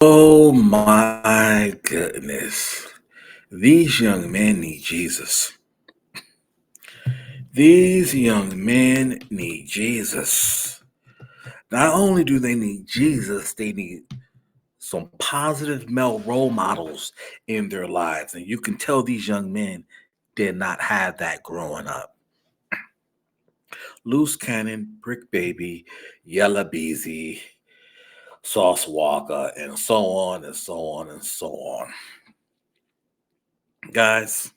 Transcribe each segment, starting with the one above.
Oh my goodness. These young men need Jesus. These young men need Jesus. Not only do they need Jesus, they need some positive male role models in their lives. And you can tell these young men did not have that growing up. Luce Cannon, Bricc Baby, Yella Beezy, Sauce Walker, and so on and so on and so on. Guys,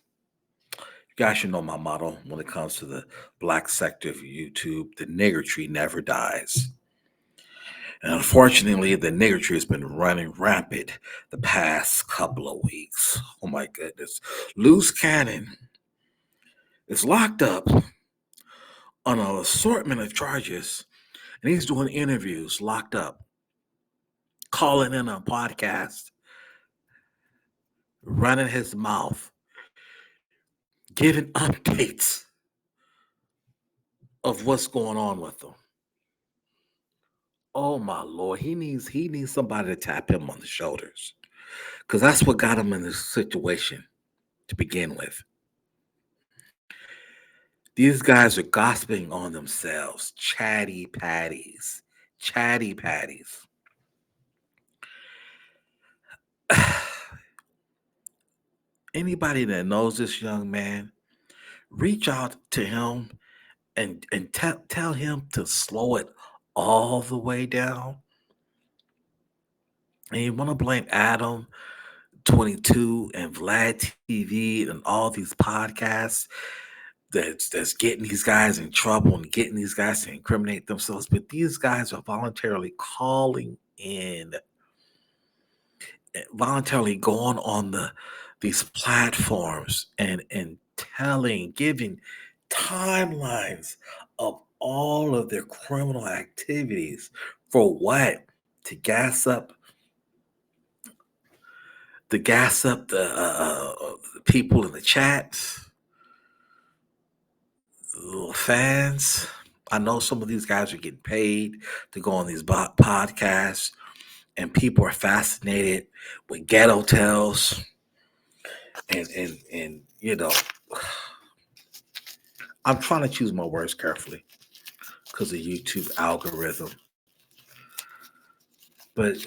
you guys should know my motto when it comes to the black sector of YouTube: the nigger tree never dies. And unfortunately, the nigger tree has been running rampant the past couple of weeks. Oh my goodness. Luce Cannon is locked up on an assortment of charges, and he's doing interviews locked up, calling in on podcasts, running his mouth, giving updates of what's going on with him. Oh my Lord, he needs somebody to tap him on the shoulders, because that's what got him in this situation to begin with. These guys are gossiping on themselves, chatty patties, chatty patties. Anybody that knows this young man, reach out to him and tell him to slow it all the way down. And you want to blame Adam 22 and Vlad TV and all these podcasts that's getting these guys in trouble and getting these guys to incriminate themselves. But these guys are voluntarily calling in, voluntarily going on these platforms and giving timelines of all of their criminal activities. For what? To gas up the people in the chats, little fans. I know some of these guys are getting paid to go on these podcasts, and people are fascinated with ghetto tales, and I'm trying to choose my words carefully because of YouTube algorithm. But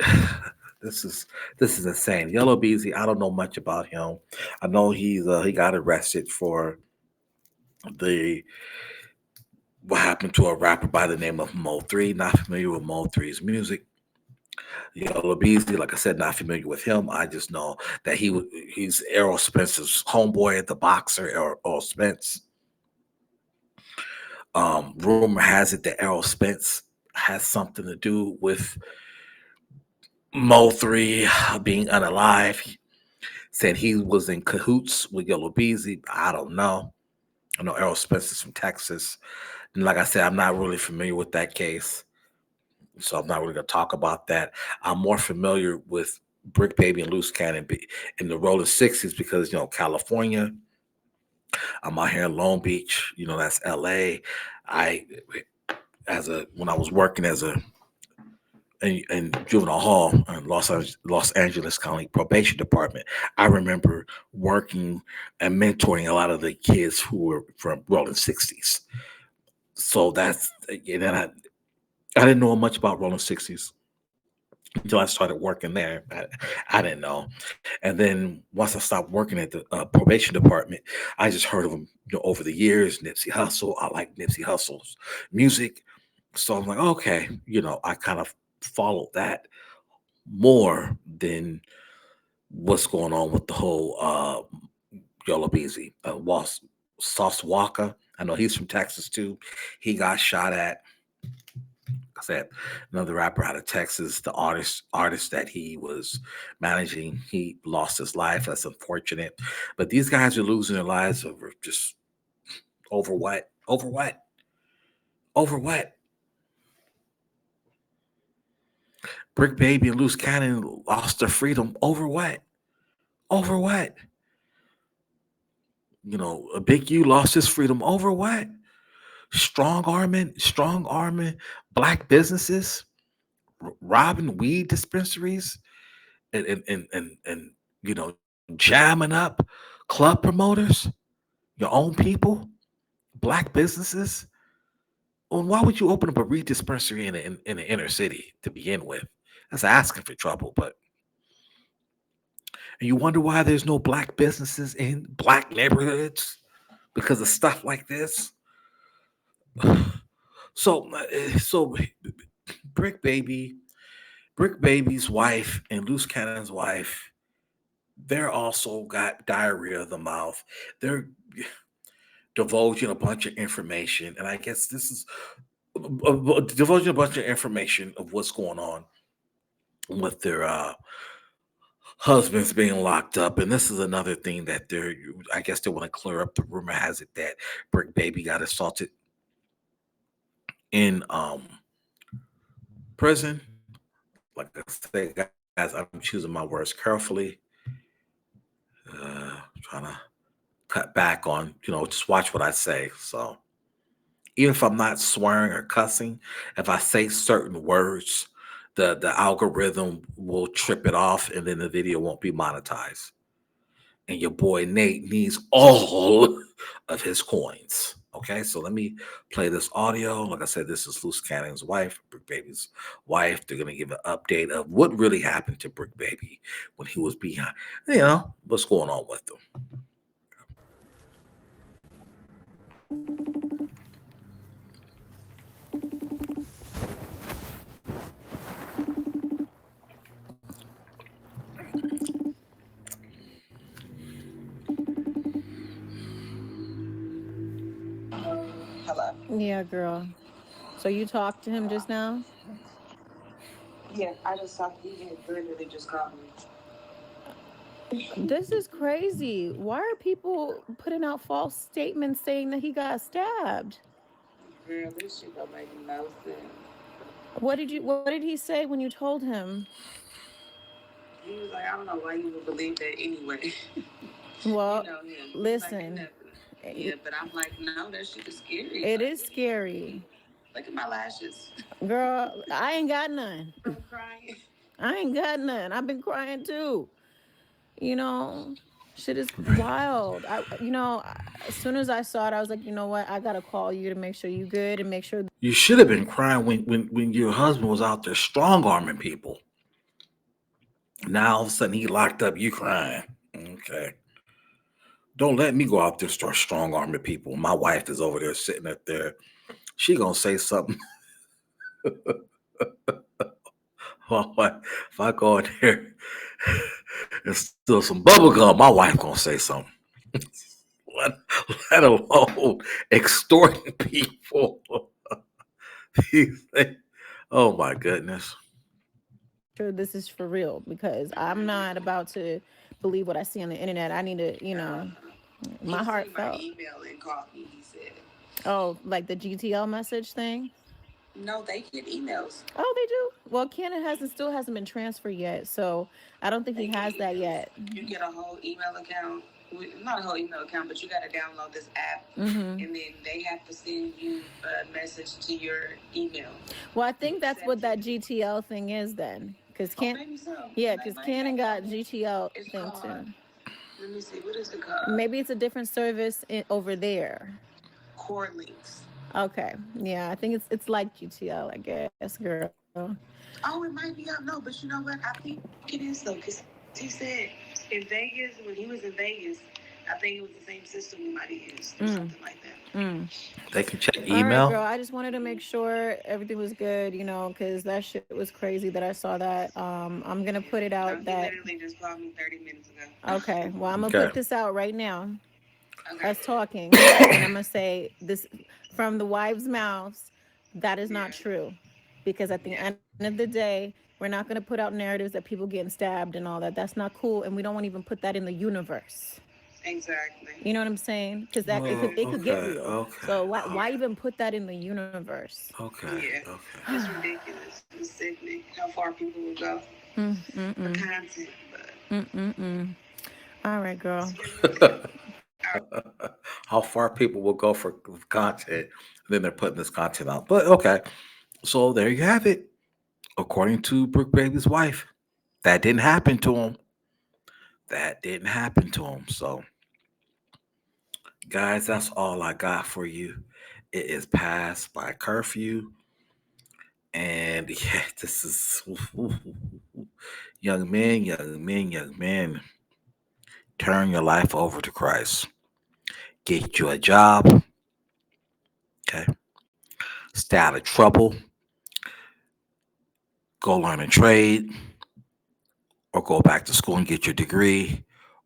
this is insane. Yellow Beezy, I don't know much about him. I know he got arrested for the what happened to a rapper by the name of Mo3. Not familiar with Mo3's music. Yellow Beezy, like I said, not familiar with him. I just know that he's Errol Spence's homeboy, the boxer Errol Spence. Rumor has it that Errol Spence has something to do with Mo3 being unalive. Said he was in cahoots with Yellow Beezy. I don't know. I know Errol Spence is from Texas. And like I said, I'm not really familiar with that case. So I'm not really going to talk about that. I'm more familiar with Bricc Baby and Luce Cannon in the Rolling 60s because, California. I'm out here in Long Beach. That's LA. When I was working in juvenile hall in Los Angeles County Probation Department, I remember working and mentoring a lot of the kids who were from Rolling 60s. So that's, and then I didn't know much about Rolling 60s until I started working there. I didn't know. And then once I stopped working at the probation department, I just heard of them over the years. Nipsey Hussle. I like Nipsey Hussle's music. So I'm like, okay, I kind of followed that more than what's going on with the whole Yellow Beezy. Sauce Walker. I know he's from Texas too. He got shot at. I said another rapper out of Texas, the artist that he was managing, he lost his life. That's unfortunate. But these guys are losing their lives over what? Over what? Over what? Bricc Baby and Luce Cannon lost their freedom over what? Over what? A Big U lost his freedom over what? Strong arming black businesses, robbing weed dispensaries, and jamming up club promoters, your own people, black businesses. Well, why would you open up a reed dispensary in the inner city to begin with? That's asking for trouble. But and you wonder why there's no black businesses in black neighborhoods because of stuff like this. So Brick Baby, Brick Baby's wife and Luce Cannon's wife, they're also got diarrhea of the mouth. They're divulging a bunch of information, and I guess this is divulging a bunch of information of what's going on with their husbands being locked up. And this is another thing that I guess they want to clear up. The rumor has it that Brick Baby got assaulted in prison. Like I say, guys, I'm choosing my words carefully. Trying to cut back on, just watch what I say. So even if I'm not swearing or cussing, if I say certain words, the algorithm will trip it off, and then the video won't be monetized. And your boy Nate needs all of his coins. Okay, so let me play this audio. Like I said, this is Luce Cannon's wife, Brick Baby's wife. They're gonna give an update of what really happened to Brick Baby when he was behind. What's going on with him. Hello. Yeah, girl. So you talked to him just now? Yeah, I just talked to you. He literally just called me. This is crazy. Why are people putting out false statements saying that he got stabbed? Girl, this shit don't make no sense. What did he say when you told him? He was like, I don't know why you would believe that anyway. Well, You know him. listen. Like, yeah, but I'm like, no, that shit is scary. It is scary. Look at my lashes. Girl, I ain't got none. I'm crying. I ain't got none. I've been crying too. You know, shit is wild. As soon as I saw it, I was like, you know what? I gotta call you to make sure you good and make sure. You should have been crying when your husband was out there strong arming people. Now all of a sudden he locked up, you crying. Okay. Don't let me go out there start strong arming people. My wife is over there sitting up there. She gonna say something. If I go in there and steal some bubble gum, my wife gonna say something. let, let alone extorting people. Oh my goodness. Sure this is for real because I'm not about to believe what I see on the internet. I need to, my heart felt. He sent my email and called me, he said. Oh, like the GTL message thing? No, they get emails. Oh, they do. Well, Cannon still hasn't been transferred yet, so I don't think he has that yet. You get a whole email account. Not a whole email account, but you got to download this app, and then they have to send you a message to your email. Well, I think that's what that GTL thing is then, because maybe so. Yeah, because Cannon got GTL thing too. Let me see. What is the code? Maybe it's a different service over there. Core links. Okay. Yeah, I think it's like GTL, I guess, girl. Oh, it might be. I don't know, but you know what? I think it is though, because he said in Vegas, when he was in Vegas, I think it was the same system we might have used or something like that. They can check email. All right, girl. I just wanted to make sure everything was good, because that shit was crazy that I saw that. I'm gonna put it out that. He literally just called me 30 minutes ago. Okay. Well, I'm gonna put this out right now. Okay. Us talking, and I'm gonna say this from the wives' mouths. That is not true, because at the end of the day, we're not gonna put out narratives that people getting stabbed and all that. That's not cool, and we don't want to even put that in the universe. Exactly. You know what I'm saying? Because that it could get real. Okay. So why even put that in the universe? Okay. Yeah. Okay. It's ridiculous. It's sickening how far people will go for content. All right, girl. How far people will go for content, and then they're putting this content out. But okay, so there you have it. According to Bricc Baby's wife, That didn't happen to him. That didn't happen to him. So, guys, that's all I got for you. It is past by curfew. And yeah, this is young men, young men, young men. Turn your life over to Christ. Get you a job. Okay. Stay out of trouble. Go learn a trade or go back to school and get your degree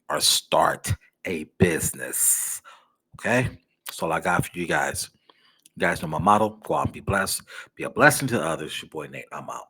or start a business. Okay. That's all I got for you guys. You guys know my motto. Go out and be blessed. Be a blessing to others. Your boy Nate. I'm out.